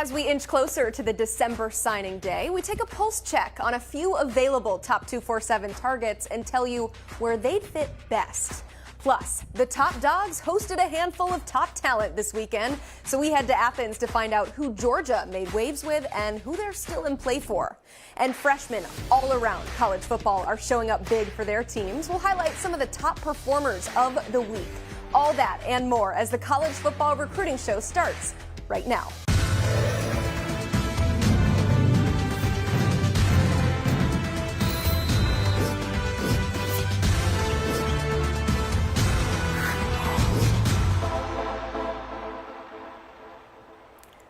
As we inch closer to the December signing day, we take a pulse check on a few available Top 247 targets and tell you where they'd fit best. Plus, the top dogs hosted a handful of top talent this weekend, so we head to Athens to find out who Georgia made waves with and who they're still in play for. And freshmen all around college football are showing up big for their teams. We'll highlight some of the top performers of the week. All that and more as the college football recruiting show starts right now.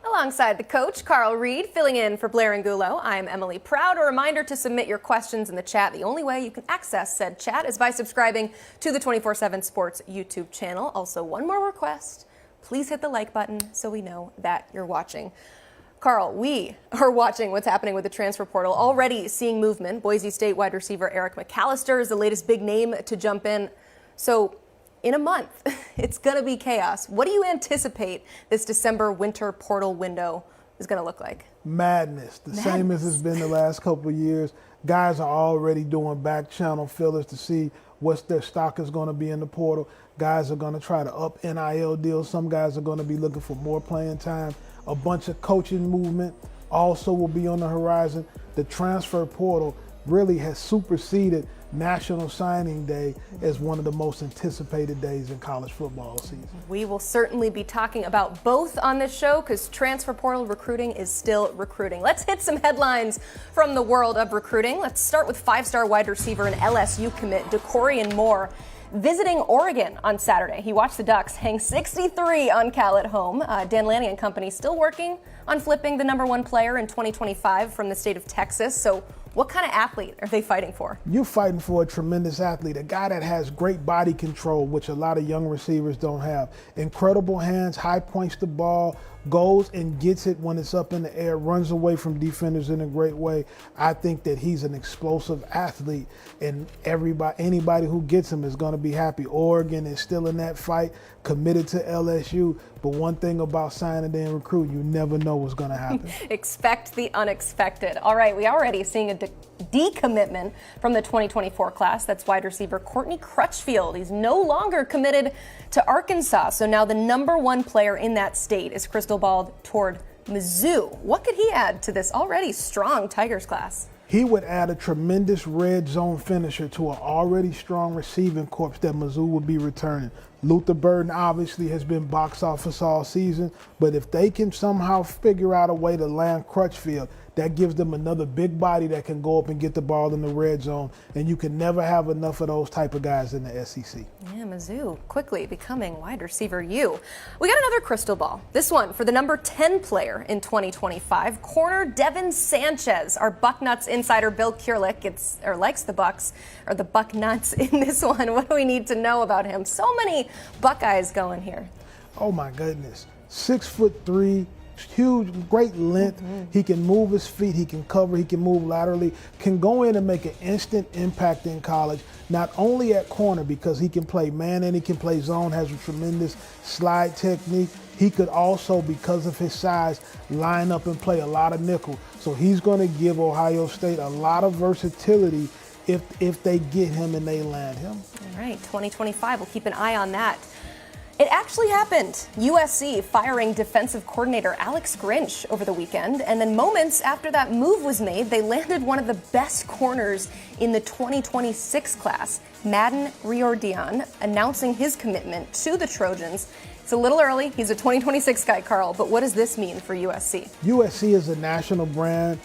Alongside the coach, Carl Reed, filling in for Blair Angulo, I'm Emily Proud. A reminder to submit your questions in the chat. The only way you can access said chat is by subscribing to the 247 Sports YouTube channel. Also, one more request. Please hit the like button so we know that you're watching. Carl, we are watching what's happening with the transfer portal, already seeing movement. Boise State wide receiver Eric McAllister is the latest big name to jump in. So, in a month, it's going to be chaos. What do you anticipate this December winter portal window is going to look like? Madness. Same as it's been the last couple of years. Guys are already doing back channel fillers to see what their stock is going to be in the portal. Guys are going to try to up NIL deals. Some guys are going to be looking for more playing time. A bunch of coaching movement also will be on the horizon. The transfer portal really has superseded National Signing Day as one of the most anticipated days in college football season. We will certainly be talking about both on this show because transfer portal recruiting is still recruiting. Let's hit some headlines from the world of recruiting. Let's start with five-star wide receiver and LSU commit DeCorian Moore visiting Oregon on Saturday. He watched the Ducks hang 63 on Cal at home. Dan Lanning and company still working on flipping the #1 player in 2025 from the state of Texas. So what kind of athlete are they fighting for? You're fighting for a tremendous athlete, a guy that has great body control, which a lot of young receivers don't have. Incredible hands, high points the ball, goes and gets it when it's up in the air, runs away from defenders in a great way. I think that he's an explosive athlete, and anybody who gets him is going to be happy. Oregon is still in that fight, committed to LSU, but one thing about signing and recruiting, you never know what's going to happen. Expect the unexpected. All right, we already seeing a decommitment from the 2024 class. That's wide receiver Courtney Crutchfield. He's no longer committed to Arkansas, so now the #1 player in that state is crystal balled toward Mizzou. What could he add to this already strong Tigers class? He would add a tremendous red zone finisher to an already strong receiving corps that Mizzou would be returning. Luther Burden obviously has been box office all season, but if they can somehow figure out a way to land Crutchfield, that gives them another big body that can go up and get the ball in the red zone, and you can never have enough of those type of guys in the SEC. Yeah, Mizzou quickly becoming wide receiver U. We got another crystal ball. This one for the #10 player in 2025, corner Devin Sanchez. Our Bucknuts insider Bill Kurlick likes the Bucks, or the Bucknuts in this one. What do we need to know about him? So many Buckeyes going here. Oh my goodness, 6'3", huge, great length. He can move his feet, he can cover, he can move laterally, can go in and make an instant impact in college, not only at corner because he can play man and he can play zone, has a tremendous slide technique. He could also, because of his size, line up and play a lot of nickel. So he's going to give Ohio State a lot of versatility if they get him and they land him. All right, 2025, we'll keep an eye on that. It actually happened. USC firing defensive coordinator Alex Grinch over the weekend, and then moments after that move was made, they landed one of the best corners in the 2026 class, Madden Riordan, announcing his commitment to the Trojans. It's a little early. He's a 2026 guy, Carl, but what does this mean for USC? USC is a national brand.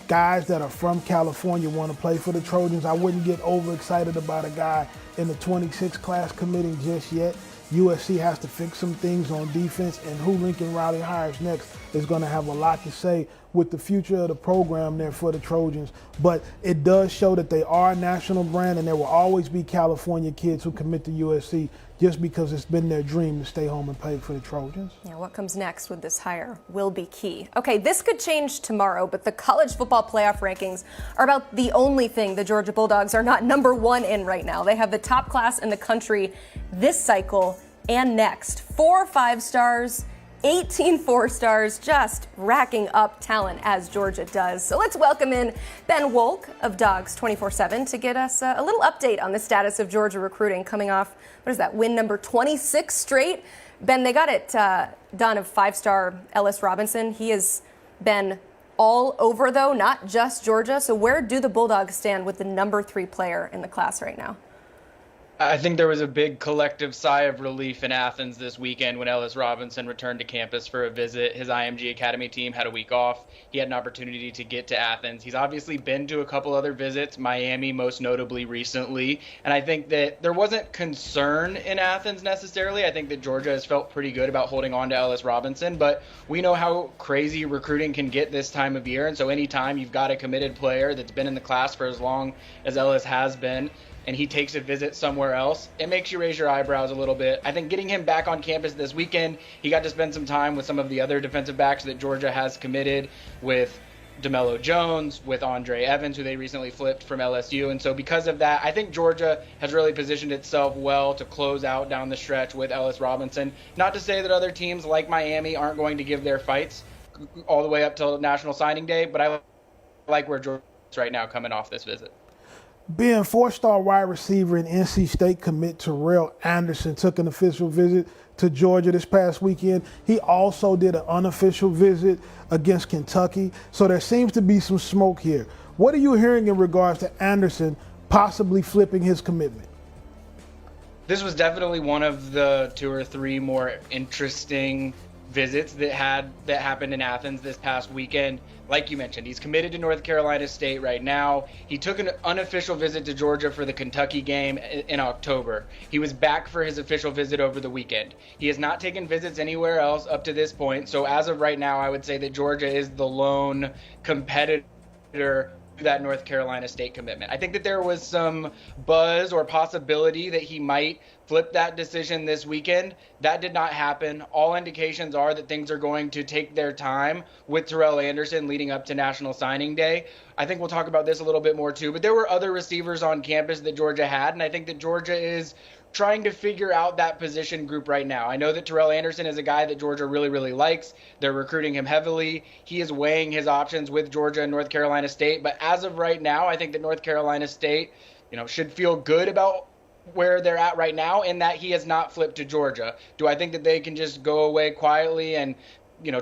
Guys that are from California want to play for the Trojans. I wouldn't get overexcited about a guy in the 26 class committing just yet. USC has to fix some things on defense, and who Lincoln Riley hires next is going to have a lot to say with the future of the program there for the Trojans. But it does show that they are a national brand, and there will always be California kids who commit to USC just because it's been their dream to stay home and play for the Trojans. Yeah, what comes next with this hire will be key. Okay, this could change tomorrow, but the college football playoff rankings are about the only thing the Georgia Bulldogs are not #1 in right now. They have the top class in the country this cycle and next. 4 5 stars 18 4-stars, just racking up talent as Georgia does. So let's welcome in Ben Wolk of Dogs 247 to get us a little update on the status of Georgia recruiting coming off, what is that, win number 26 straight? Ben, they got it done of 5-star Ellis Robinson. He has been all over, though, not just Georgia. So where do the Bulldogs stand with the number 3 player in the class right now? I think there was a big collective sigh of relief in Athens this weekend when Ellis Robinson returned to campus for a visit. His IMG Academy team had a week off. He had an opportunity to get to Athens. He's obviously been to a couple other visits, Miami most notably recently. And I think that there wasn't concern in Athens necessarily. I think that Georgia has felt pretty good about holding on to Ellis Robinson, but we know how crazy recruiting can get this time of year. And so anytime you've got a committed player that's been in the class for as long as Ellis has been, and he takes a visit somewhere else, it makes you raise your eyebrows a little bit. I think getting him back on campus this weekend, he got to spend some time with some of the other defensive backs that Georgia has committed, with DeMello Jones, with Andre Evans, who they recently flipped from LSU. And so because of that, I think Georgia has really positioned itself well to close out down the stretch with Ellis Robinson. Not to say that other teams like Miami aren't going to give their fights all the way up till National Signing Day, but I like where Georgia is right now coming off this visit. Being 4-star wide receiver and NC State commit Terrell Anderson took an official visit to Georgia this past weekend. He also did an unofficial visit against Kentucky. So there seems to be some smoke here. What are you hearing in regards to Anderson possibly flipping his commitment? This was definitely one of the 2 or 3 more interesting visits that happened in Athens this past weekend. Like you mentioned, he's committed to North Carolina State right now. He took an unofficial visit to Georgia for the Kentucky game in October. He was back for his official visit over the weekend. He has not taken visits anywhere else up to this point. So as of right now, I would say that Georgia is the lone competitor to that North Carolina State commitment. I think that there was some buzz or possibility that he might flip that decision this weekend. That did not happen. All indications are that things are going to take their time with Terrell Anderson leading up to National Signing Day. I think we'll talk about this a little bit more too, but there were other receivers on campus that Georgia had, and I think that Georgia is trying to figure out that position group right now. I know that Terrell Anderson is a guy that Georgia really, really likes. They're recruiting him heavily. He is weighing his options with Georgia and North Carolina State. But as of right now, I think that North Carolina State, should feel good about where they're at right now, in that he has not flipped to Georgia. Do I think that they can just go away quietly and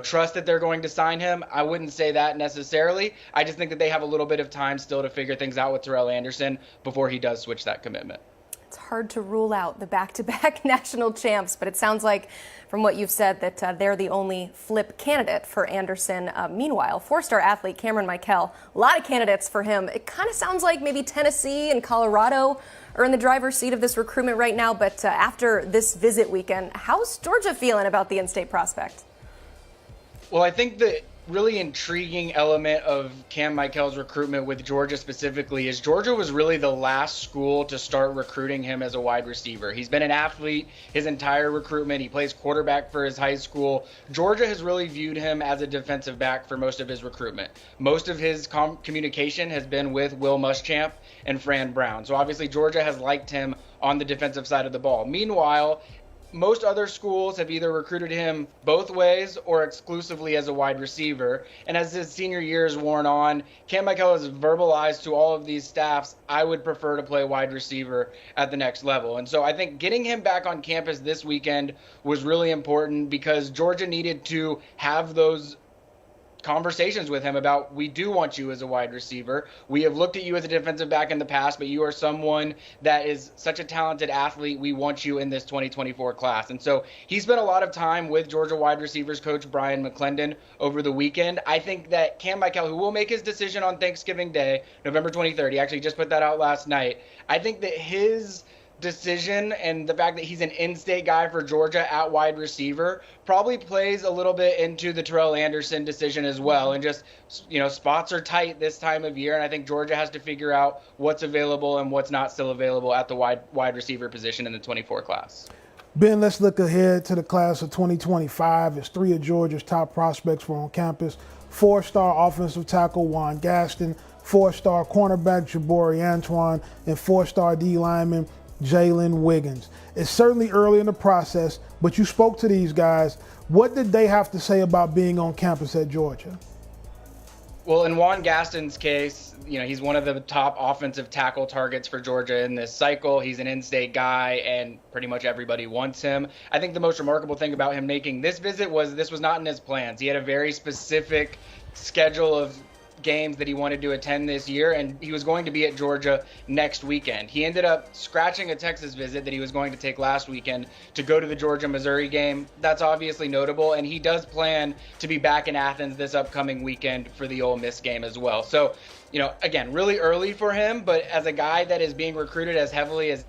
trust that they're going to sign him? I wouldn't say that necessarily. I just think that they have a little bit of time still to figure things out with Terrell Anderson before he does switch that commitment. It's hard to rule out the back-to-back national champs, but it sounds like from what you've said that they're the only flip candidate for Anderson. Meanwhile, 4-star athlete Cameron Michael, a lot of candidates for him. It kind of sounds like maybe Tennessee and Colorado are in the driver's seat of this recruitment right now, but after this visit weekend, how's Georgia feeling about the in-state prospect? Well, I think the really intriguing element of Cam Michael's recruitment with Georgia specifically is Georgia was really the last school to start recruiting him as a wide receiver. He's been an athlete his entire recruitment. He plays quarterback for his high school. Georgia has really viewed him as a defensive back for most of his recruitment. Most of his communication has been with Will Muschamp and Fran Brown. So obviously Georgia has liked him on the defensive side of the ball. Meanwhile, most other schools have either recruited him both ways or exclusively as a wide receiver. And as his senior year is worn on, Cam Michael has verbalized to all of these staffs, I would prefer to play wide receiver at the next level. And so I think getting him back on campus this weekend was really important because Georgia needed to have those conversations with him about, we do want you as a wide receiver. We have looked at you as a defensive back in the past, but you are someone that is such a talented athlete. We want you in this 2024 class. And so he spent a lot of time with Georgia wide receivers coach Brian McClendon over the weekend. I think that Cam Michael, who will make his decision on Thanksgiving Day, November 23rd, he actually just put that out last night. I think that his decision and the fact that he's an in-state guy for Georgia at wide receiver probably plays a little bit into the Terrell Anderson decision as well. And just, spots are tight this time of year, and I think Georgia has to figure out what's available and what's not still available at the wide receiver position in the 24 class. Ben, let's look ahead to the class of 2025 as 3 of Georgia's top prospects were on campus. 4-star offensive tackle Juan Gaston, 4-star cornerback Jabari Antoine, and 4-star D lineman Jalen Wiggins. It's certainly early in the process, but you spoke to these guys. What did they have to say about being on campus at Georgia? Well, in Juan Gaston's case, he's one of the top offensive tackle targets for Georgia in this cycle. He's an in-state guy, and pretty much everybody wants him. I think the most remarkable thing about him making this visit was this was not in his plans. He had a very specific schedule of games that he wanted to attend this year, and he was going to be at Georgia next weekend. He ended up scratching a Texas visit that he was going to take last weekend to go to the Georgia-Missouri game. That's obviously notable, and he does plan to be back in Athens this upcoming weekend for the Ole Miss game as well. So, again, really early for him, but as a guy that is being recruited as heavily as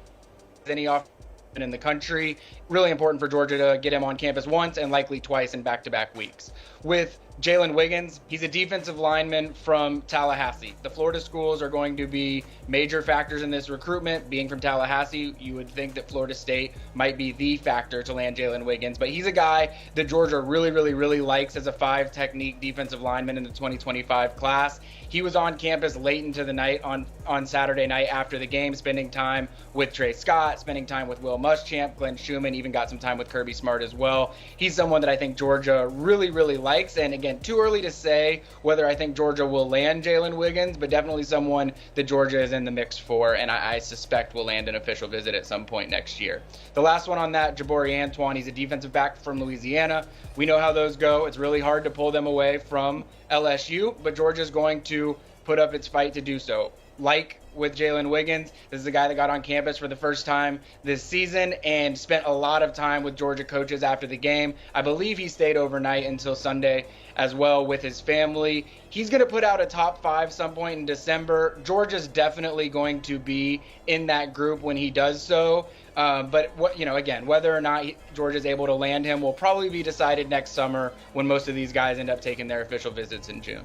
any offensive in the country, really important for Georgia to get him on campus once and likely twice in back-to-back weeks. With Jalen Wiggins, he's a defensive lineman from Tallahassee. The Florida schools are going to be major factors in this recruitment. Being from Tallahassee, you would think that Florida State might be the factor to land Jalen Wiggins, but he's a guy that Georgia really, really, really likes as a 5 technique defensive lineman in the 2025 class. He was on campus late into the night on Saturday night after the game, spending time with Trey Scott, spending time with Will Muschamp, Glenn Schumann, even got some time with Kirby Smart as well. He's someone that I think Georgia really, really likes. And again, too early to say whether I think Georgia will land Jalen Wiggins, but definitely someone that Georgia is in the mix for, and I suspect will land an official visit at some point next year. The last one on that, Jabari Antoine, he's a defensive back from Louisiana. We know how those go. It's really hard to pull them away from LSU, but Georgia's going to put up its fight to do so. Like with Jalen Wiggins, this is a guy that got on campus for the first time this season and spent a lot of time with Georgia coaches after the game. I believe he stayed overnight until Sunday as well with his family. He's going to put out a top 5 some point in December. Georgia's definitely going to be in that group when he does so. But again, whether or not Georgia's able to land him will probably be decided next summer when most of these guys end up taking their official visits in June.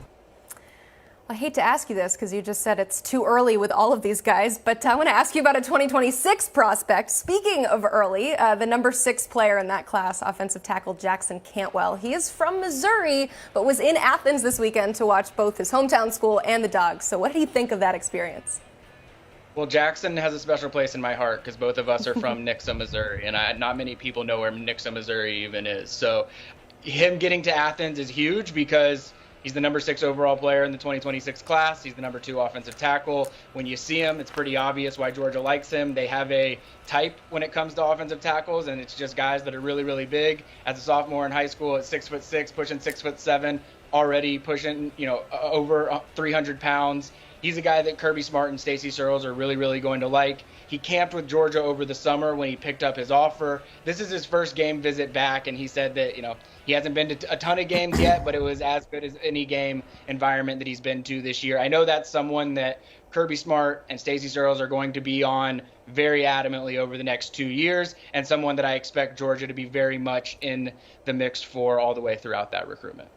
I hate to ask you this because you just said it's too early with all of these guys, but I want to ask you about a 2026 prospect. Speaking of early, the number 6 player in that class, offensive tackle Jackson Cantwell. He is from Missouri, but was in Athens this weekend to watch both his hometown school and the Dogs. So what did he think of that experience? Well, Jackson has a special place in my heart because both of us are from Nixa, Missouri, and not many people know where Nixa, Missouri even is. So him getting to Athens is huge because he's the number 6 overall player in the 2026 class. He's the number 2 offensive tackle. When you see him, it's pretty obvious why Georgia likes him. They have a type when it comes to offensive tackles, and it's just guys that are really, really big. As a sophomore in high school at 6'6", pushing 6'7", already pushing, over 300 pounds. He's a guy that Kirby Smart and Stacey Searles are really, really going to like. He camped with Georgia over the summer when he picked up his offer. This is his first game visit back, and he said that, he hasn't been to a ton of games yet, but it was as good as any game environment that he's been to this year. I know that's someone that Kirby Smart and Stacey Searles are going to be on very adamantly over the next 2 years, and someone that I expect Georgia to be very much in the mix for all the way throughout that recruitment.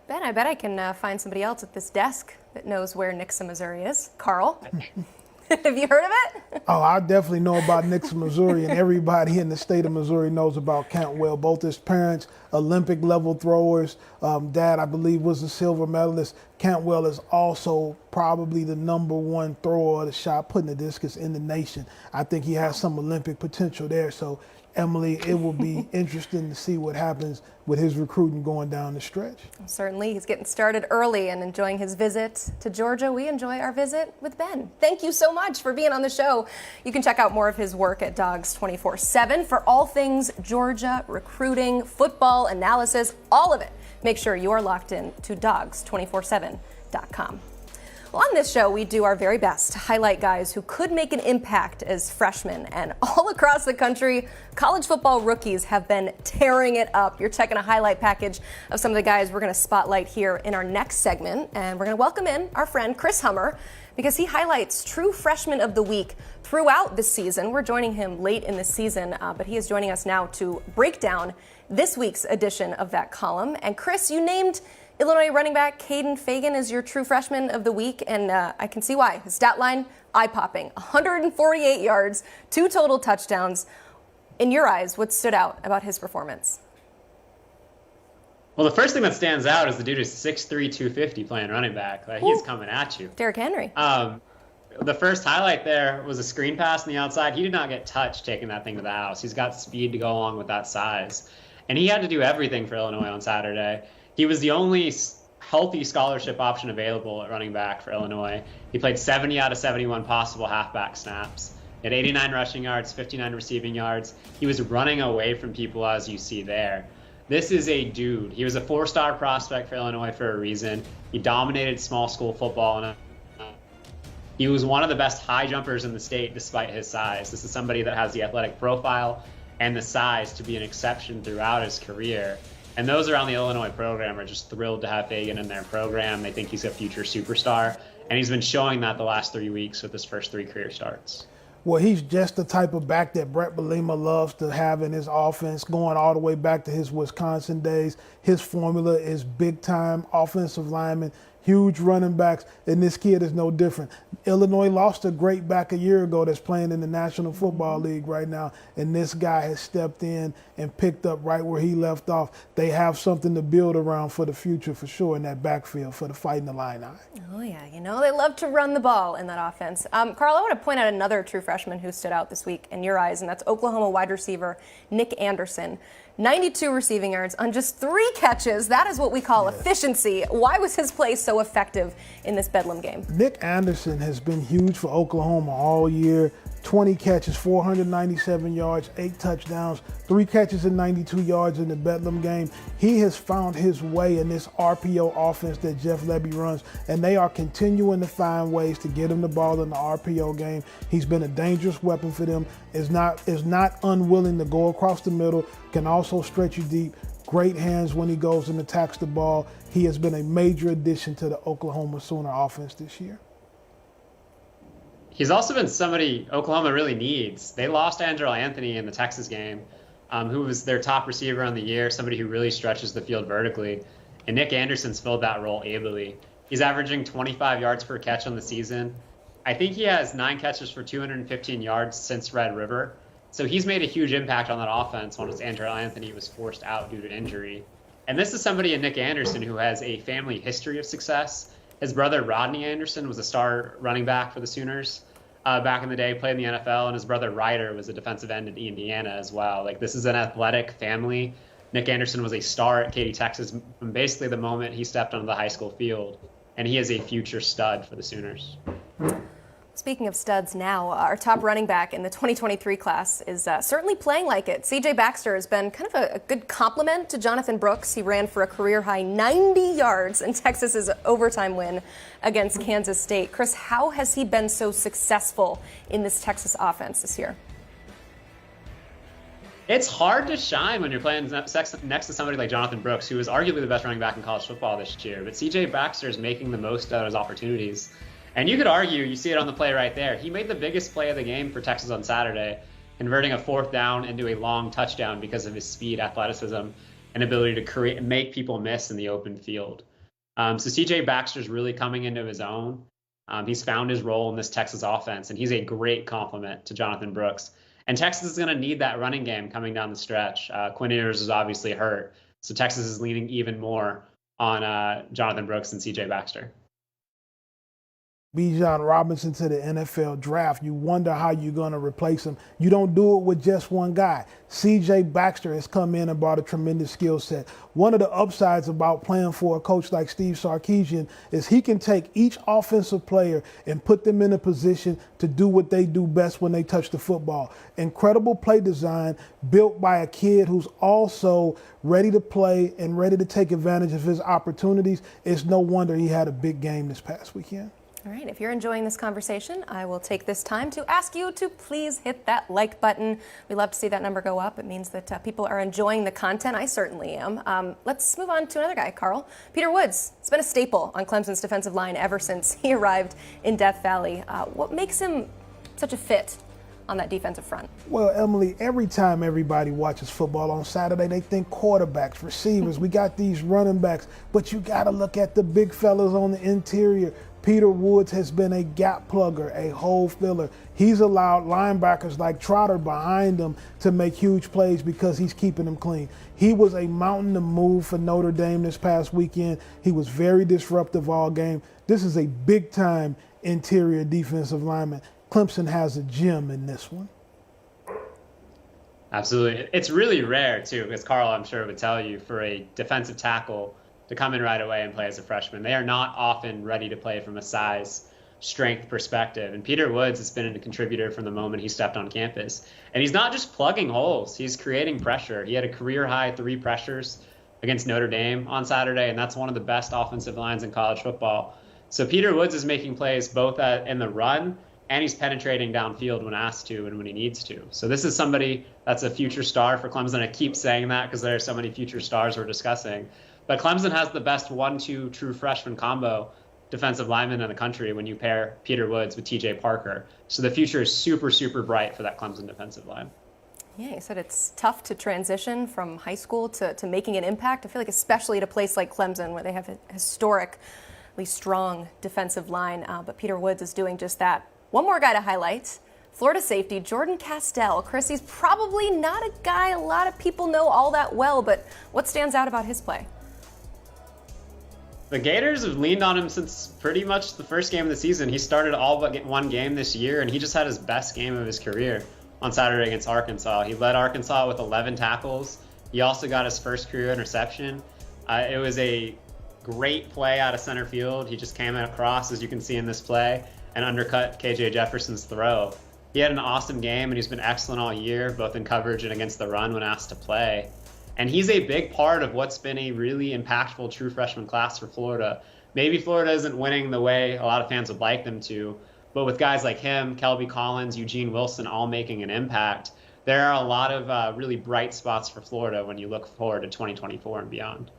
Ben, I bet I can find somebody else at this desk that knows where Nixa, Missouri is. Carl, have you heard of it? Oh, I definitely know about Nixa, Missouri, and everybody in the state of Missouri knows about Cantwell. Both his parents, Olympic-level throwers. Dad, I believe, was a silver medalist. Cantwell is also probably the number 1 thrower of the shot putting the discus in the nation. I think he has some Olympic potential there. So, Emily, it will be interesting to see what happens with his recruiting going down the stretch. Certainly. He's getting started early and enjoying his visit to Georgia. We enjoy our visit with Ben. Thank you so much for being on the show. You can check out more of his work at Dogs 247 for all things Georgia, recruiting, football, analysis, all of it. Make sure you are locked in to dogs247.com. Well, on this show, we do our very best to highlight guys who could make an impact as freshmen. And all across the country, college football rookies have been tearing it up. You're checking a highlight package of some of the guys we're going to spotlight here in our next segment. And we're going to welcome in our friend Chris Hummer because he highlights true freshman of the week throughout the season. We're joining him late in the season, but he is joining us now to break down this week's edition of that column. And Chris, you named Illinois running back Caden Fagan is your true freshman of the week, and I can see why. His stat line, eye-popping. 148 yards, 2 total touchdowns. In your eyes, what stood out about his performance? Well, the first thing that stands out is the dude is 6'3", 250 playing running back. Like, he's coming at you. Derrick Henry. The first highlight there was a screen pass on the outside. He did not get touched taking that thing to the house. He's got speed to go along with that size. And he had to do everything for Illinois on Saturday. He was the only healthy scholarship option available at running back for Illinois. He played 70 out of 71 possible halfback snaps. He had 89 rushing yards, 59 receiving yards. He was running away from people, as you see there. This is a dude. He was a 4-star prospect for Illinois for a reason. He dominated small school football, and he was one of the best high jumpers in the state despite his size. This is somebody that has the athletic profile and the size to be an exception throughout his career. And those around the Illinois program are just thrilled to have Fagan in their program. They think he's a future superstar, and he's been showing that the last 3 weeks with his first 3 career starts. Well, he's just the type of back that Brett Bielema loves to have in his offense, going all the way back to his Wisconsin days. His formula is big-time offensive linemen, huge running backs, and this kid is no different. Illinois lost a great back a year ago that's playing in the National Football League right now, and this guy has stepped in and picked up right where he left off. They have something to build around for the future for sure in that backfield for the Fighting Illini. Oh, yeah. You know, they love to run the ball in that offense. Carl, I want to point out another true freshman who stood out this week in your eyes, and that's Oklahoma wide receiver Nick Anderson. 92 receiving yards on just 3 catches. That is what we call efficiency. Why was his play so effective in this Bedlam game? Nick Anderson has been huge for Oklahoma all year. 20 catches, 497 yards, 8 touchdowns, 3 catches and 92 yards in the Bedlam game. He has found his way in this RPO offense that Jeff Lebby runs, and they are continuing to find ways to get him the ball in the RPO game. He's been a dangerous weapon for them, is not unwilling to go across the middle, can also stretch you deep. Great hands when he goes and attacks the ball. He has been a major addition to the Oklahoma Sooner offense this year. He's also been somebody Oklahoma really needs. They lost Andrew Anthony in the Texas game, who was their top receiver on the year, somebody who really stretches the field vertically. And Nick Anderson's filled that role ably. He's averaging 25 yards per catch on the season. I think he has 9 catches for 215 yards since Red River. So he's made a huge impact on that offense once Andrew Anthony was forced out due to injury. And this is somebody in Nick Anderson who has a family history of success. His brother Rodney Anderson was a star running back for the Sooners back in the day, played in the NFL, and his brother Ryder was a defensive end in Indiana as well. Like, this is an athletic family. Nick Anderson was a star at Katy, Texas from basically the moment he stepped onto the high school field, and he is a future stud for the Sooners. Speaking of studs now, our top running back in the 2023 class is certainly playing like it. C.J. Baxter has been kind of a good complement to Jonathan Brooks. He ran for a career-high 90 yards in Texas's overtime win against Kansas State. Chris, how has he been so successful in this Texas offense this year? It's hard to shine when you're playing next to somebody like Jonathan Brooks, who is arguably the best running back in college football this year. But C.J. Baxter is making the most out of his opportunities. And you could argue, you see it on the play right there, he made the biggest play of the game for Texas on Saturday, converting a 4th down into a long touchdown because of his speed, athleticism, and ability to make people miss in the open field. So C.J. Baxter's really coming into his own. He's found his role in this Texas offense, and he's a great complement to Jonathan Brooks. And Texas is going to need that running game coming down the stretch. Quinn Ewers is obviously hurt, so Texas is leaning even more on Jonathan Brooks and C.J. Baxter. Bijan Robinson to the NFL draft, you wonder how you're going to replace him. You don't do it with just one guy. C.J. Baxter has come in and brought a tremendous skill set. One of the upsides about playing for a coach like Steve Sarkisian is he can take each offensive player and put them in a position to do what they do best when they touch the football. Incredible play design built by a kid who's also ready to play and ready to take advantage of his opportunities. It's no wonder he had a big game this past weekend. All right, if you're enjoying this conversation, I will take this time to ask you to please hit that like button. We love to see that number go up. It means that people are enjoying the content. I certainly am. Let's move on to another guy, Carl. Peter Woods. It's been a staple on Clemson's defensive line ever since he arrived in Death Valley. What makes him such a fit on that defensive front? Well, Emily, every time everybody watches football on Saturday, they think quarterbacks, receivers. We got these running backs, but you got to look at the big fellas on the interior. Peter Woods has been a gap plugger, a hole filler. He's allowed linebackers like Trotter behind him to make huge plays because he's keeping them clean. He was a mountain to move for Notre Dame this past weekend. He was very disruptive all game. This is a big-time interior defensive linemen. Clemson has a gem in this one. Absolutely. It's really rare, too, because Carl, I'm sure, would tell you, for a defensive tackle to come in right away and play as a freshman. They are not often ready to play from a size, strength perspective. And Peter Woods has been a contributor from the moment he stepped on campus. And he's not just plugging holes, he's creating pressure. He had a career-high 3 pressures against Notre Dame on Saturday, and that's one of the best offensive lines in college football. So Peter Woods is making plays both in the run, and he's penetrating downfield when asked to and when he needs to. So this is somebody that's a future star for Clemson. I keep saying that because there are so many future stars we're discussing. But Clemson has the best 1-2 true freshman combo defensive lineman in the country when you pair Peter Woods with TJ Parker. So the future is super, super bright for that Clemson defensive line. Yeah, you said it's tough to transition from high school to making an impact. I feel like especially at a place like Clemson where they have a historically strong defensive line. But Peter Woods is doing just that. One more guy to highlight, Florida safety Jordan Castell. Chris, he's probably not a guy a lot of people know all that well, but what stands out about his play? The Gators have leaned on him since pretty much the first game of the season. He started all but one game this year, and he just had his best game of his career on Saturday against Arkansas. He led Arkansas with 11 tackles. He also got his first career interception. It was a great play out of center field. He just came across, as you can see in this play, and undercut KJ Jefferson's throw. He had an awesome game, and he's been excellent all year, both in coverage and against the run when asked to play. And he's a big part of what's been a really impactful true freshman class for Florida. Maybe Florida isn't winning the way a lot of fans would like them to, but with guys like him, Kelby Collins, Eugene Wilson, all making an impact, there are a lot of really bright spots for Florida when you look forward to 2024 and beyond.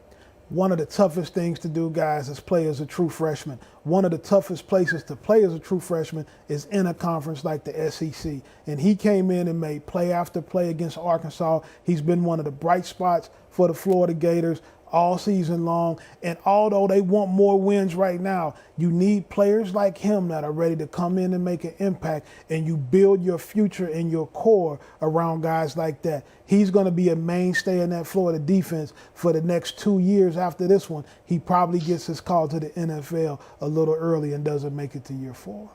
One of the toughest things to do, guys, is play as a true freshman. One of the toughest places to play as a true freshman is in a conference like the SEC. And he came in and made play after play against Arkansas. He's been one of the bright spots for the Florida Gators all season long. And although they want more wins right now, you need players like him that are ready to come in and make an impact, and you build your future and your core around guys like that. He's going to be a mainstay in that Florida defense for the next 2 years after this one. He probably gets his call to the NFL a little early and doesn't make it to year 4.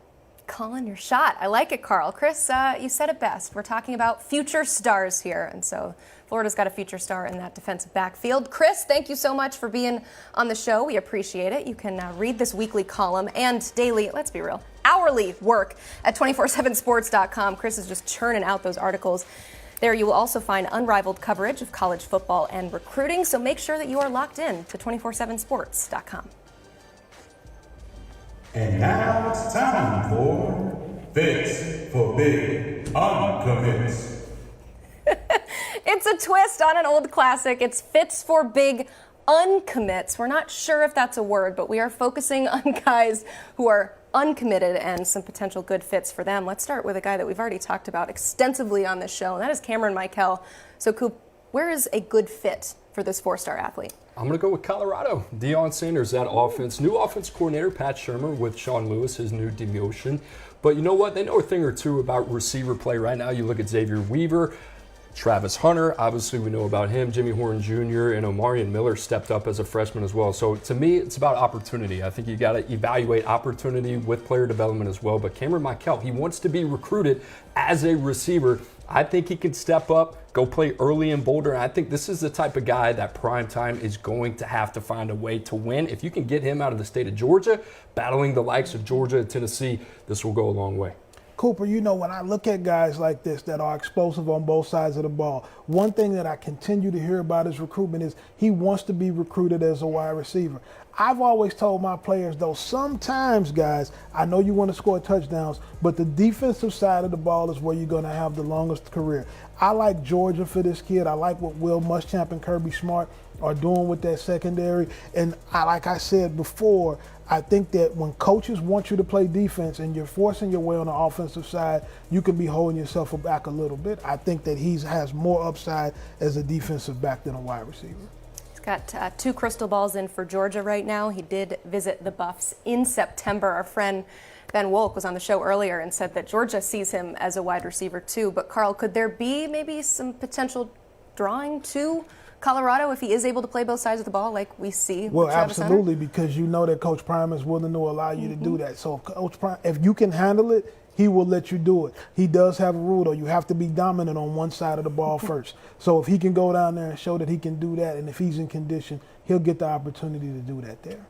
Calling your shot. I like it, Carl. Chris, you said it best. We're talking about future stars here, and so Florida's got a future star in that defensive backfield. Chris, thank you so much for being on the show. We appreciate it. You can read this weekly column and daily, let's be real, hourly work at 247sports.com. Chris is just churning out those articles. There you will also find unrivaled coverage of college football and recruiting, so make sure that you are locked in to 247sports.com. And now it's time for Fits for Big Uncommits. It's a twist on an old classic. It's Fits for Big Uncommits. We're not sure if that's a word, but we are focusing on guys who are uncommitted and some potential good fits for them. Let's start with a guy that we've already talked about extensively on this show, and that is Cameron Michael. So, Coop, where is a good fit for this 4-star athlete? I'm going to go with Colorado. Deion Sanders, that offense. New offense coordinator, Pat Shermer, with Sean Lewis, his new demotion. But you know what? They know a thing or two about receiver play right now. You look at Xavier Weaver, Travis Hunter, obviously we know about him. Jimmy Horn Jr. and Omarion Miller stepped up as a freshman as well. So to me, it's about opportunity. I think you got to evaluate opportunity with player development as well. But Cameron Michael, he wants to be recruited as a receiver. I think he can step up, go play early in Boulder. I think this is the type of guy that prime time is going to have to find a way to win. If you can get him out of the state of Georgia, battling the likes of Georgia and Tennessee, this will go a long way. Cooper, you know, when I look at guys like this that are explosive on both sides of the ball, one thing that I continue to hear about his recruitment is he wants to be recruited as a wide receiver. I've always told my players, though, sometimes, guys, I know you want to score touchdowns, but the defensive side of the ball is where you're going to have the longest career. I like Georgia for this kid. I like what Will Muschamp and Kirby Smart are doing with that secondary. And like I said before, I think that when coaches want you to play defense and you're forcing your way on the offensive side, you can be holding yourself back a little bit. I think that he has more upside as a defensive back than a wide receiver. He's got 2 crystal balls in for Georgia right now. He did visit the Buffs in September. Our friend Ben Wolk was on the show earlier and said that Georgia sees him as a wide receiver too. But Carl, could there be maybe some potential drawing to Colorado if he is able to play both sides of the ball like we see? Well, with Travis Hunter? absolutely, because you know that Coach Prime is willing to allow you to do that. So, Coach Prime, if you can handle it, he will let you do it. He does have a rule, though. You have to be dominant on one side of the ball first. So if he can go down there and show that he can do that, and if he's in condition, he'll get the opportunity to do that there.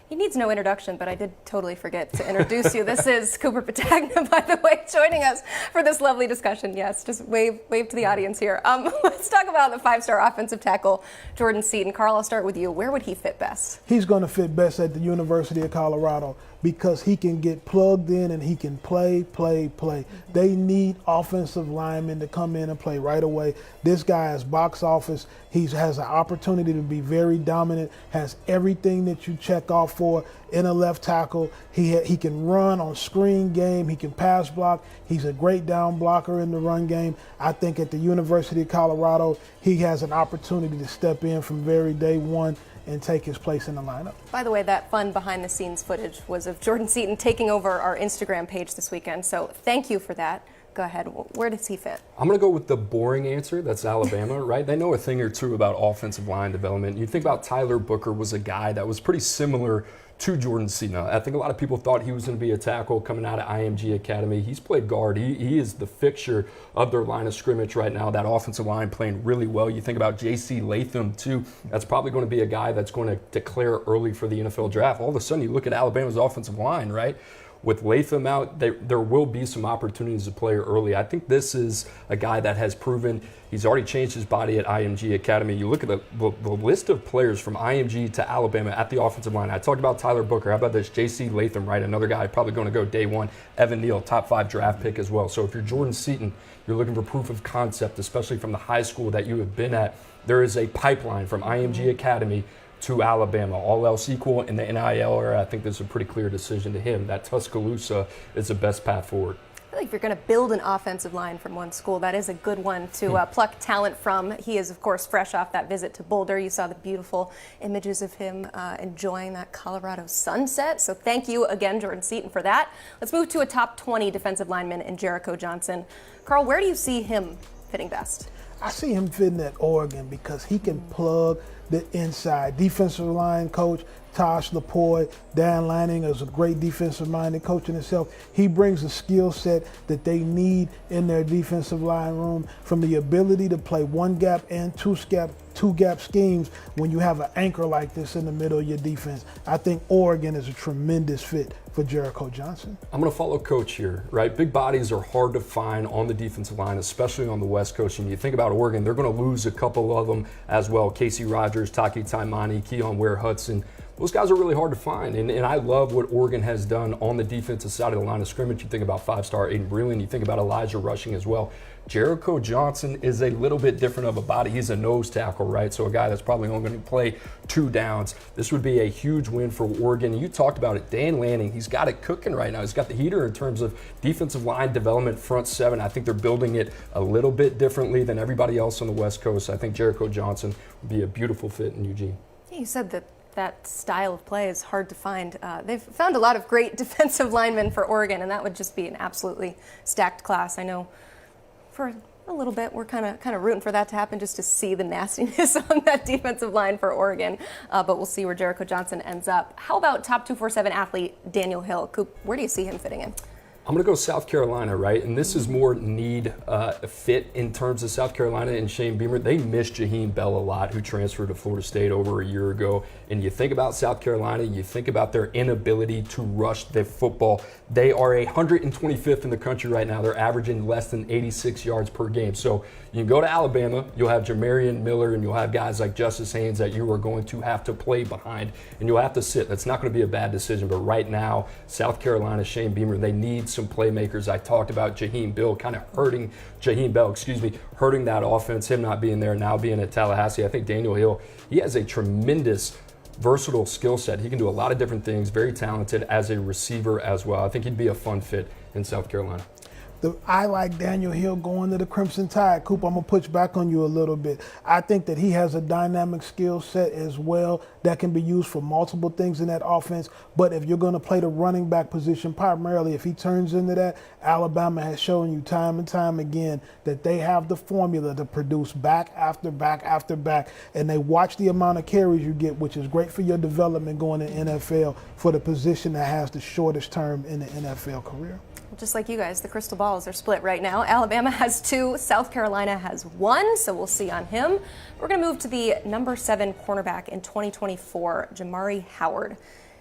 He needs no introduction, but I did totally forget to introduce you. This is Cooper Petagna, by the way, joining us for this lovely discussion. Yes, just wave to the audience here. Let's talk about the five-star offensive tackle, Jordan Seaton. Carl, I'll start with you. Where would he fit best? He's going to fit best at the University of Colorado because he can get plugged in and he can play. They need offensive linemen to come in and play right away. This guy is box office. He has an opportunity to be very dominant, has everything that you check off for in a left tackle. He can run on screen game. He can pass block. He's a great down blocker in the run game. I think at the University of Colorado, he has an opportunity to step in from very day one and take his place in the lineup. By the way, that fun behind-the-scenes footage was of Jordan Seaton taking over our Instagram page this weekend, so thank you for that. Go ahead. Where does he fit? I'm going to go with the boring answer. That's Alabama, right? They know a thing or two about offensive line development. You think about Tyler Booker was a guy that was pretty similar to Jordan Seaton. I think a lot of people thought he was going to be a tackle coming out of IMG Academy. He's played guard. He is the fixture of their line of scrimmage right now. That offensive line playing really well. You think about J.C. Latham, too. That's probably going to be a guy that's going to declare early for the NFL draft. All of a sudden, you look at Alabama's offensive line, right? With Latham out, there will be some opportunities to play early. I think this is a guy that has proven he's already changed his body at IMG Academy. You look at the list of players from IMG to Alabama at the offensive line. I talked about Tyler Booker. How about this? J.C. Latham, right? Another guy probably going to go day one. Evan Neal, top 5 draft pick as well. So if you're Jordan Seaton, you're looking for proof of concept, especially from the high school that you have been at. There is a pipeline from IMG Academy to Alabama. All else equal in the NIL era, I think this is a pretty clear decision to him. That Tuscaloosa is the best path forward. I feel like if you're going to build an offensive line from one school, that is a good one to pluck talent from. He is, of course, fresh off that visit to Boulder. You saw the beautiful images of him enjoying that Colorado sunset. So thank you again, Jordan Seaton, for that. Let's move to a top 20 defensive lineman in Jericho Johnson. Carl, where do you see him fitting best? I see him fitting at Oregon because he can plug the inside. Defensive line coach Tosh Lapoy, Dan Lanning is a great defensive-minded coach in himself. He brings a skill set that they need in their defensive line room, from the ability to play one gap and two gap schemes when you have an anchor like this in the middle of your defense. I think Oregon is a tremendous fit for Jericho Johnson. I'm going to follow Coach here, right? Big bodies are hard to find on the defensive line, especially on the West Coast. And you think about Oregon, they're going to lose a couple of them as well. Casey Rogers, Taki Taimani, Keon Ware-Hudson. Those guys are really hard to find, and I love what Oregon has done on the defensive side of the line of scrimmage. You think about 5-star Aiden Breland, you think about Elijah Rushing as well. Jericho Johnson is a little bit different of a body. He's a nose tackle, right? So a guy that's probably only going to play 2 downs. This would be a huge win for Oregon. You talked about it, Dan Lanning. He's got it cooking right now. He's got the heater in terms of defensive line development, front 7. I think they're building it a little bit differently than everybody else on the West Coast. I think Jericho Johnson would be a beautiful fit in Eugene. Yeah, you said that style of play is hard to find. They've found a lot of great defensive linemen for Oregon, and that would just be an absolutely stacked class. I know for a little bit we're kind of rooting for that to happen, just to see the nastiness on that defensive line for Oregon. But we'll see where Jericho Johnson ends up. How about top 247 athlete Daniel Hill? Coop, where do you see him fitting in? I'm going to go South Carolina, right? And this is more need fit in terms of South Carolina and Shane Beamer. They missed Jaheim Bell a lot, who transferred to Florida State over a year ago. And you think about South Carolina, you think about their inability to rush the football. They are 125th in the country right now. They're averaging less than 86 yards per game. So you can go to Alabama, you'll have Jamarian Miller, and you'll have guys like Justice Haynes that you are going to have to play behind, and you'll have to sit. That's not going to be a bad decision. But right now, South Carolina, Shane Beamer, they need some playmakers. I talked about Jaheim Bell hurting that offense, him not being there, now being at Tallahassee. I think Daniel Hill, he has a tremendous versatile skill set. He can do a lot of different things, very talented as a receiver as well. I think he'd be a fun fit in South Carolina. I like Daniel Hill going to the Crimson Tide. Coop, I'm going to push back on you a little bit. I think that he has a dynamic skill set as well that can be used for multiple things in that offense. But if you're going to play the running back position primarily, if he turns into that, Alabama has shown you time and time again that they have the formula to produce back after back after back. And they watch the amount of carries you get, which is great for your development going to NFL for the position that has the shortest term in the NFL career. Just like you guys, the crystal balls are split right now. Alabama has 2, South Carolina has 1, so we'll see on him. We're going to move to the number 7 cornerback in 2024, Jamari Howard.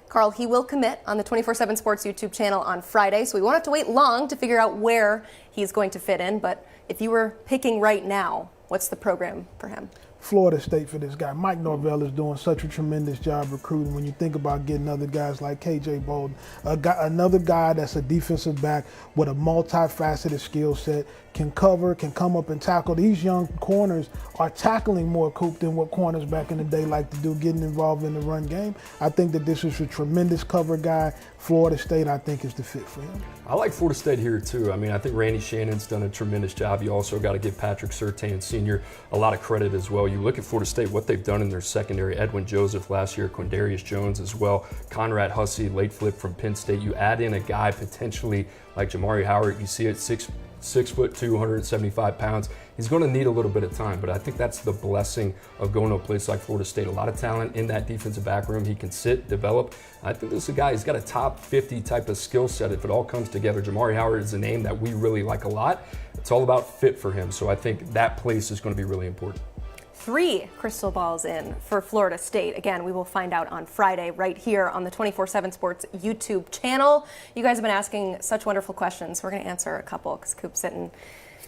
Carl, he will commit on the 247 Sports YouTube channel on Friday, so we won't have to wait long to figure out where he's going to fit in. But if you were picking right now, what's the program for him? Florida State for this guy. Mike Norvell is doing such a tremendous job recruiting when you think about getting other guys like KJ Bolden, another guy that's a defensive back with a multifaceted skill set, can cover, can come up and tackle. These young corners are tackling more, Coop, than what corners back in the day like to do, getting involved in the run game. I think that this is a tremendous cover guy. Florida State, I think, is the fit for him. I like Florida State here, too. I mean, I think Randy Shannon's done a tremendous job. You also got to give Patrick Surtain Sr. a lot of credit as well. You look at Florida State, what they've done in their secondary. Edwin Joseph last year, Quindarius Jones as well, Conrad Hussey, late flip from Penn State. You add in a guy potentially like Jamari Howard. You see it 6'2", 175 pounds. He's going to need a little bit of time, but I think that's the blessing of going to a place like Florida State. A lot of talent in that defensive back room. He can sit, develop. I think this is a guy, he's got a top 50 type of skill set if it all comes together. Jamari Howard is a name that we really like a lot. It's all about fit for him, so I think that place is going to be really important. 3 crystal balls in for Florida State. Again, we will find out on Friday right here on the 247 Sports YouTube channel. You guys have been asking such wonderful questions. We're going to answer a couple because Coop's sitting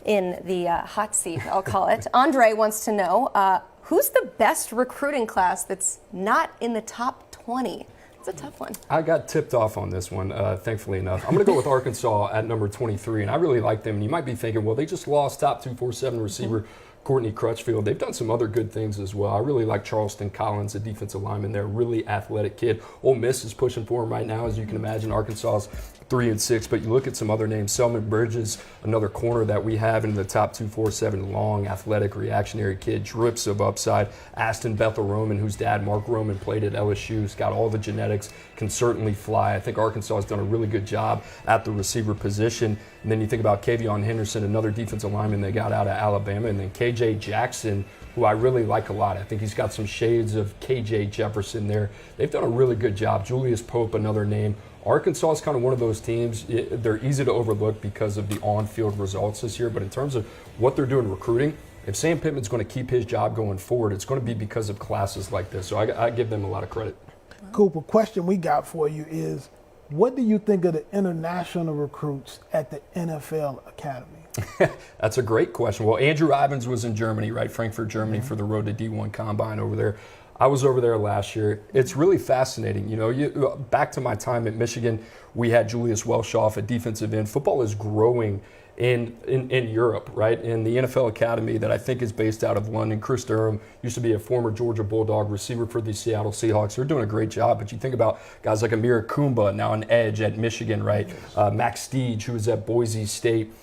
in the hot seat, I'll call it. Andre wants to know, who's the best recruiting class that's not in the top 20? It's a tough one. I got tipped off on this one, thankfully enough. I'm going to go with Arkansas at number 23, and I really like them. And you might be thinking, well, they just lost top 247 receiver Courtney Crutchfield. They've done some other good things as well. I really like Charleston Collins, a defensive lineman there, really athletic kid. Ole Miss is pushing for him right now, as you can imagine. Arkansas's 3-6, but you look at some other names. Selman Bridges, another corner that we have in the top 247, long, athletic, reactionary kid, drips of upside. Aston Bethel Roman, whose dad, Mark Roman, played at LSU, has got all the genetics, can certainly fly. I think Arkansas has done a really good job at the receiver position. And then you think about Kavion Henderson, another defensive lineman they got out of Alabama, and then KJ Jackson, who I really like a lot. I think he's got some shades of KJ Jefferson there. They've done a really good job. Julius Pope, another name. Arkansas is kind of one of those teams, they're easy to overlook because of the on-field results this year, but in terms of what they're doing recruiting, if Sam Pittman's going to keep his job going forward, it's going to be because of classes like this. So I give them a lot of credit. Coop, a question we got for you is, what do you think of the international recruits at the NFL Academy? That's a great question. Well, Andrew Ivins was in Germany, right? Frankfurt, Germany, for the Road to D1 Combine over there. I was over there last year. It's really fascinating. You know, back to my time at Michigan, we had Julius Welshoff at defensive end. Football is growing in Europe, right? In the NFL Academy that I think is based out of London. Chris Durham used to be a former Georgia Bulldog receiver for the Seattle Seahawks. They're doing a great job, but you think about guys like Amir Kumba, now an edge at Michigan, right? Max Steege, who was at Boise State.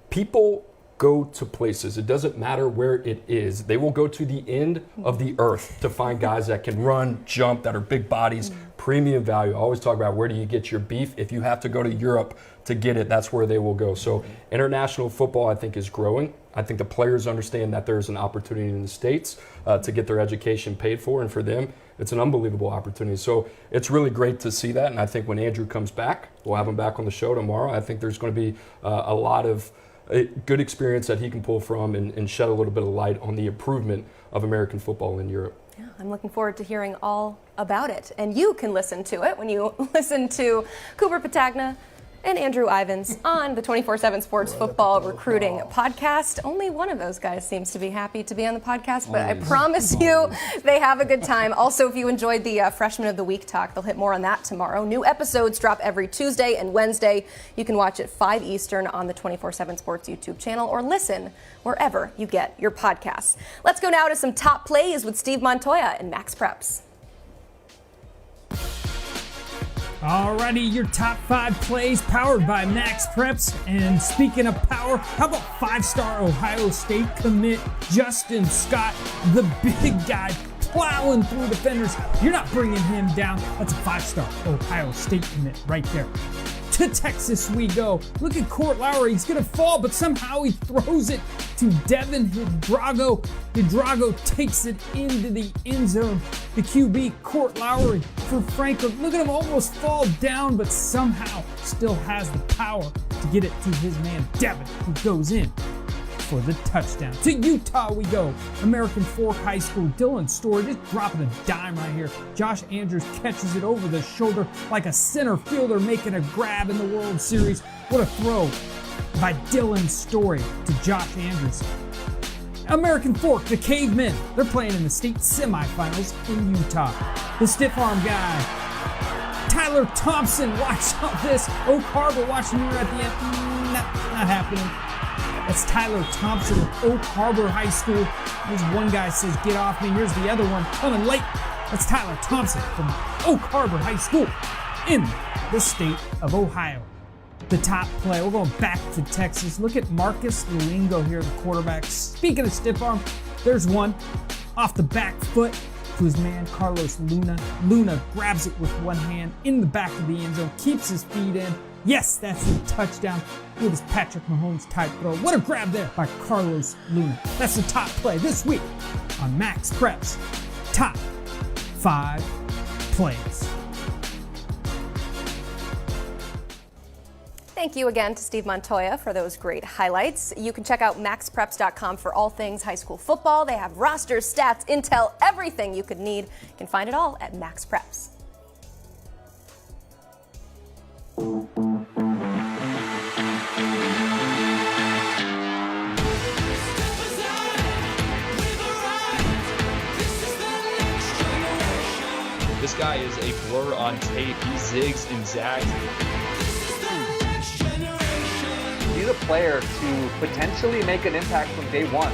People go to places. It doesn't matter where it is. They will go to the end of the earth to find guys that can run, jump, that are big bodies, premium value. I always talk about where do you get your beef. If you have to go to Europe to get it, that's where they will go. So international football, I think, is growing. I think the players understand that there's an opportunity in the States to get their education paid for, and for them, it's an unbelievable opportunity. So it's really great to see that, and I think when Andrew comes back, we'll have him back on the show tomorrow. I think there's going to be a lot of a good experience that he can pull from and shed a little bit of light on the improvement of American football in Europe. Yeah, I'm looking forward to hearing all about it. And you can listen to it when you listen to Cooper Petagna and Andrew Ivins on the 247 Sports Football Recruiting Podcast. Only one of those guys seems to be happy to be on the podcast, but I promise you they have a good time. Also, if you enjoyed the Freshman of the Week talk, they'll hit more on that tomorrow. New episodes drop every Tuesday and Wednesday. You can watch at 5 Eastern on the 247 Sports YouTube channel or listen wherever you get your podcasts. Let's go now to some top plays with Steve Montoya and Max Preps. Alrighty, your top 5 plays powered by Max Preps. And speaking of power, how about 5-star Ohio State commit Justin Scott, the big guy plowing through defenders. You're not bringing him down. That's a 5-star Ohio State commit right there. To Texas we go. Look at Court Lowry. He's going to fall, but somehow he throws it to Devin Hidrago. Hidrago takes it into the end zone. The QB, Court Lowry for Franklin. Look at him almost fall down, but somehow still has the power to get it to his man, Devin, who goes in for the touchdown. To Utah we go. American Fork High School. Dylan Story just dropping a dime right here. Josh Andrews catches it over the shoulder like a center fielder making a grab in the World Series. What a throw by Dylan Story to Josh Andrews. American Fork, the Cavemen. They're playing in the state semifinals in Utah. The stiff arm guy, Tyler Thompson. Watch out this. Oak Harbor watching here at the end. Not happening. That's Tyler Thompson of Oak Harbor High School. There's one guy says, get off me. Here's the other one coming late. That's Tyler Thompson from Oak Harbor High School in the state of Ohio. The top play, we're going back to Texas. Look at Marcus Luingo here, the quarterback. Speaking of stiff arm, there's one off the back foot to his man, Carlos Luna. Luna grabs it with one hand in the back of the end zone, keeps his feet in. Yes, that's a touchdown. Look at this Patrick Mahomes type throw. What a grab there by Carlos Luna. That's the top play this week on Max Preps. Top 5 plays. Thank you again to Steve Montoya for those great highlights. You can check out maxpreps.com for all things high school football. They have rosters, stats, intel, everything you could need. You can find it all at Max Preps. This guy is a blur on tape. He zigs and zags. He's a player to potentially make an impact from day one.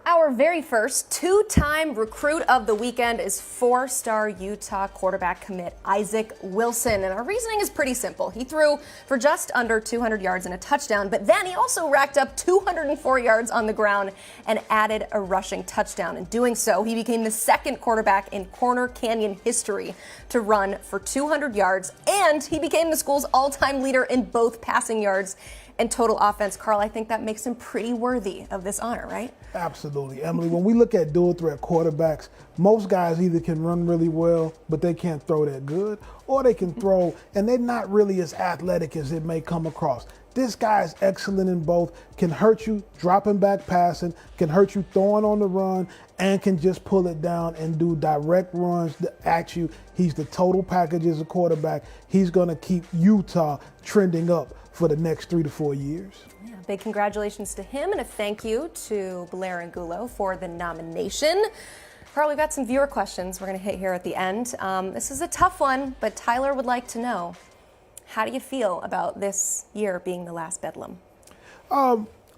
Our very first two-time recruit of the weekend is 4-star Utah quarterback commit Isaac Wilson. And our reasoning is pretty simple. He threw for just under 200 yards and a touchdown, but then he also racked up 204 yards on the ground and added a rushing touchdown. In doing so, he became the second quarterback in Corner Canyon history to run for 200 yards, and he became the school's all-time leader in both passing yards and total offense. Carl, I think that makes him pretty worthy of this honor, right? Absolutely, Emily. When we look at dual threat quarterbacks, most guys either can run really well, but they can't throw that good, or they can throw, and they're not really as athletic as it may come across. This guy is excellent in both, can hurt you dropping back passing, can hurt you throwing on the run, and can just pull it down and do direct runs at you. He's the total package as a quarterback. He's going to keep Utah trending up for the next 3 to 4 years. Yeah, big congratulations to him and a thank you to Blair Angulo for the nomination. Carl, we've got some viewer questions we're going to hit here at the end. This is a tough one, but Tyler would like to know, how do you feel about this year being the last Bedlam?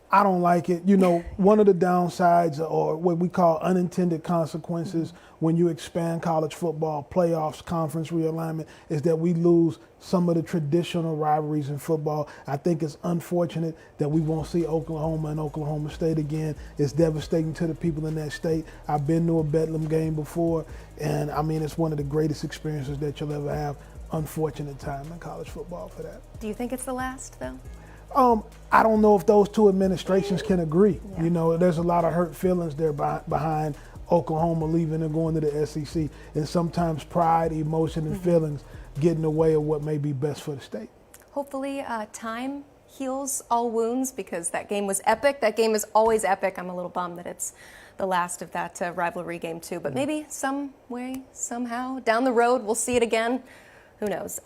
I don't like it. You know, one of the downsides, or what we call unintended consequences, when you expand college football, playoffs, conference realignment, is that we lose some of the traditional rivalries in football. I think it's unfortunate that we won't see Oklahoma and Oklahoma State again. It's devastating to the people in that state. I've been to a Bedlam game before, and I mean, it's one of the greatest experiences that you'll ever have. Unfortunate time in college football for that. Do you think it's the last, though? I don't know if those two administrations can agree. Yeah. You know, there's a lot of hurt feelings there behind Oklahoma leaving and going to the SEC, and sometimes pride, emotion, and feelings get in the way of what may be best for the state. Hopefully time heals all wounds, because that game was epic. That game is always epic. I'm a little bummed that it's the last of that rivalry game too, but maybe some way, somehow, down the road, we'll see it again. Who knows?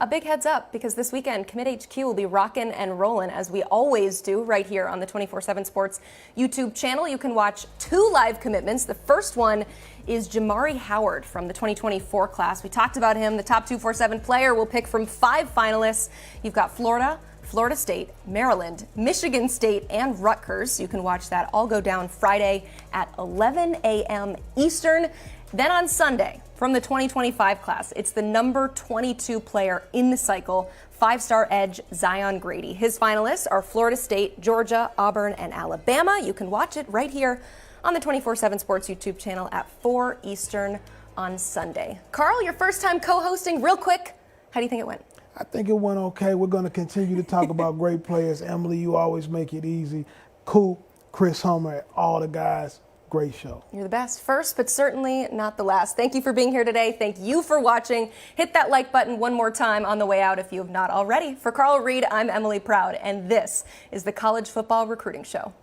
A big heads up, because this weekend, Commit HQ will be rocking and rolling, as we always do, right here on the 247 Sports YouTube channel. You can watch 2 live commitments. The first one is Jamari Howard from the 2024 class. We talked about him. The Top 247 player will pick from 5 finalists. You've got Florida, Florida State, Maryland, Michigan State, and Rutgers. You can watch that all go down Friday at 11 a.m. Eastern. Then on Sunday, from the 2025 class, it's the number 22 player in the cycle, 5-star edge Zion Grady. His finalists are Florida State, Georgia, Auburn, and Alabama. You can watch it right here on the 247 Sports YouTube channel at 4 Eastern on Sunday. Carl, your first time co-hosting, real quick, how do you think it went? I think it went okay. We're going to continue to talk about great players. Emily, you always make it easy. Coop, Chris Homer, all the guys. Great show. You're the best. First, but certainly not the last. Thank you for being here today. Thank you for watching. Hit that like button one more time on the way out if you have not already. For Carl Reed, I'm Emily Proud, and this is the College Football Recruiting Show.